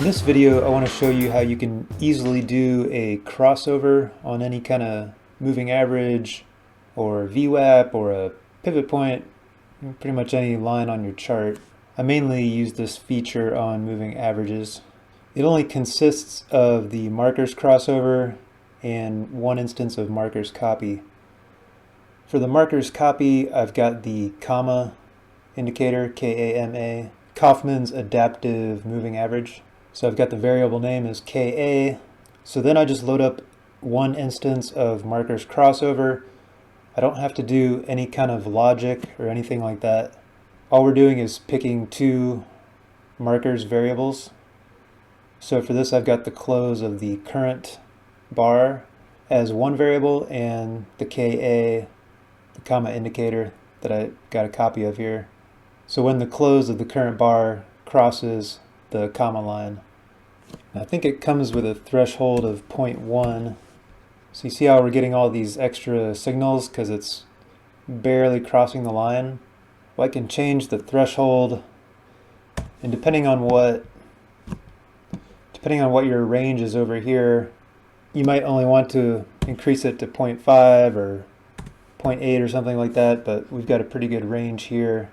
this video, I want to show you how you can easily do a crossover on any kind of moving average or VWAP or a pivot point, pretty much any line on your chart. I mainly use this feature on moving averages. It only consists of the markers crossover and one instance of markers copy. For the markers copy, I've got the KAMA indicator, K-A-M-A, Kaufman's adaptive moving average. So I've got the variable name as KA. So then I just load up one instance of markers crossover. I don't have to do any kind of logic or anything like that. All we're doing is picking two markers variables. So for this, I've got the close of the current bar as one variable and the KA, the KAMA indicator that I got a copy of here. So when the close of the current bar crosses the KAMA line. I think it comes with a threshold of 0.1. So you see how we're getting all these extra signals because it's barely crossing the line? Well, I can change the threshold, and depending on what your range is over here, you might only want to increase it to 0.5 or 0.8 or something like that, but we've got a pretty good range here.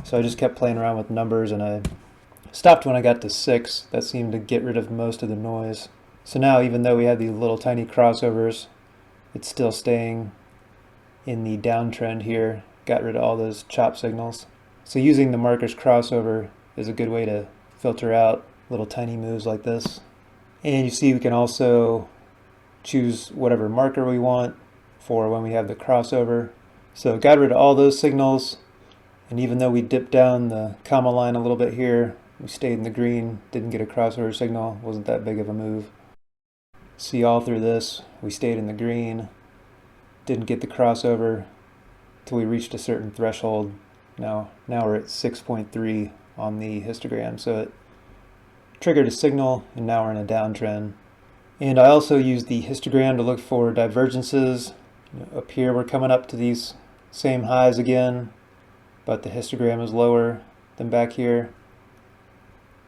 So I just kept playing around with numbers and I stopped when I got to 6. That seemed to get rid of most of the noise. So now, even though we have these little tiny crossovers, it's still staying in the downtrend here. Got rid of all those chop signals. So using the markers crossover is a good way to filter out little tiny moves like this. And you see we can also choose whatever marker we want for when we have the crossover. So got rid of all those signals, and even though we dipped down the KAMA line a little bit here, we stayed in the green, didn't get a crossover signal, wasn't that big of a move. See, all through this, we stayed in the green, didn't get the crossover till we reached a certain threshold. Now we're at 6.3 on the histogram, so it triggered a signal, and now we're in a downtrend. And I also use the histogram to look for divergences. Up here we're coming up to these same highs again, but the histogram is lower than back here.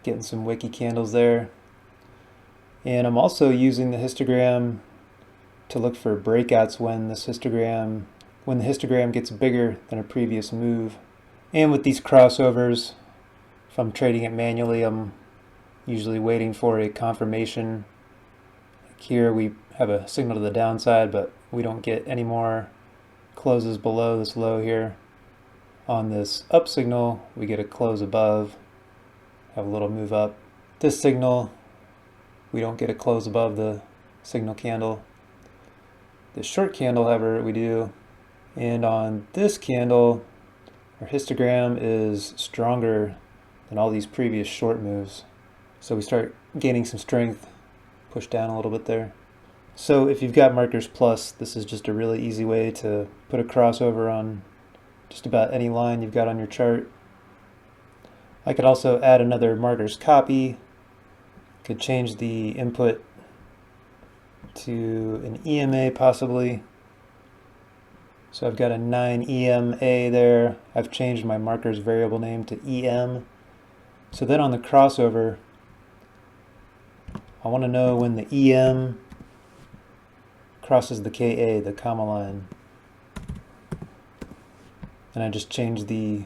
Getting some wiki candles there. And I'm also using the histogram to look for breakouts when the histogram gets bigger than a previous move. And with these crossovers, if I'm trading it manually, I'm usually waiting for a confirmation. Like here we have a signal to the downside, but we don't get any more closes below this low here. On this up signal, we get a close above, have a little move up. This signal, we don't get a close above the signal candle. The short candle, however, we do. And on this candle, our histogram is stronger than all these previous short moves. So we start gaining some strength, push down a little bit there. So if you've got markers plus, this is just a really easy way to put a crossover on just about any line you've got on your chart. I could also add another markers copy. Could change the input to an EMA possibly. So I've got a 9 EMA there. I've changed my markers variable name to EM. So then on the crossover, I want to know when the EM crosses the KA, the KAMA line. And I just changed the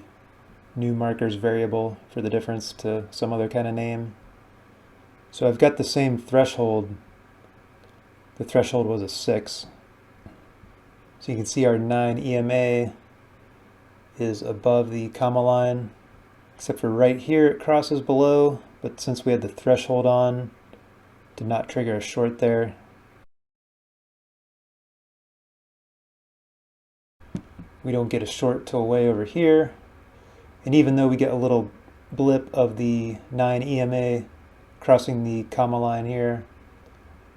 new markers variable for the difference to some other kind of name. So I've got the same threshold. The threshold was a 6. So you can see our 9 EMA is above the KAMA line, except for right here it crosses below, but since we had the threshold on, did not trigger a short there. We don't get a short till way over here. And even though we get a little blip of the 9 EMA crossing the KAMA line here,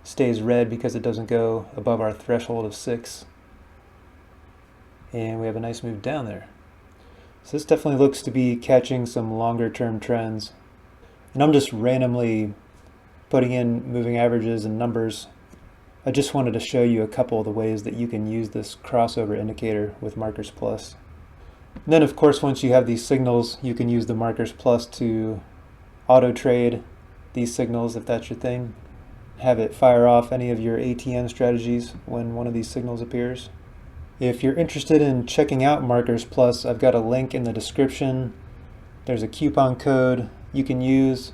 stays red because it doesn't go above our threshold of 6. And we have a nice move down there. So this definitely looks to be catching some longer term trends. And I'm just randomly putting in moving averages and numbers. I just wanted to show you a couple of the ways that you can use this crossover indicator with Markers Plus. And then of course, once you have these signals, you can use the Markers Plus to auto trade these signals if that's your thing. Have it fire off any of your ATM strategies when one of these signals appears. If you're interested in checking out Markers Plus, I've got a link in the description. There's a coupon code you can use.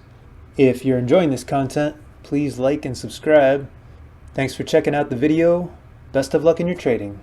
If you're enjoying this content, please like and subscribe. Thanks for checking out the video. Best of luck in your trading.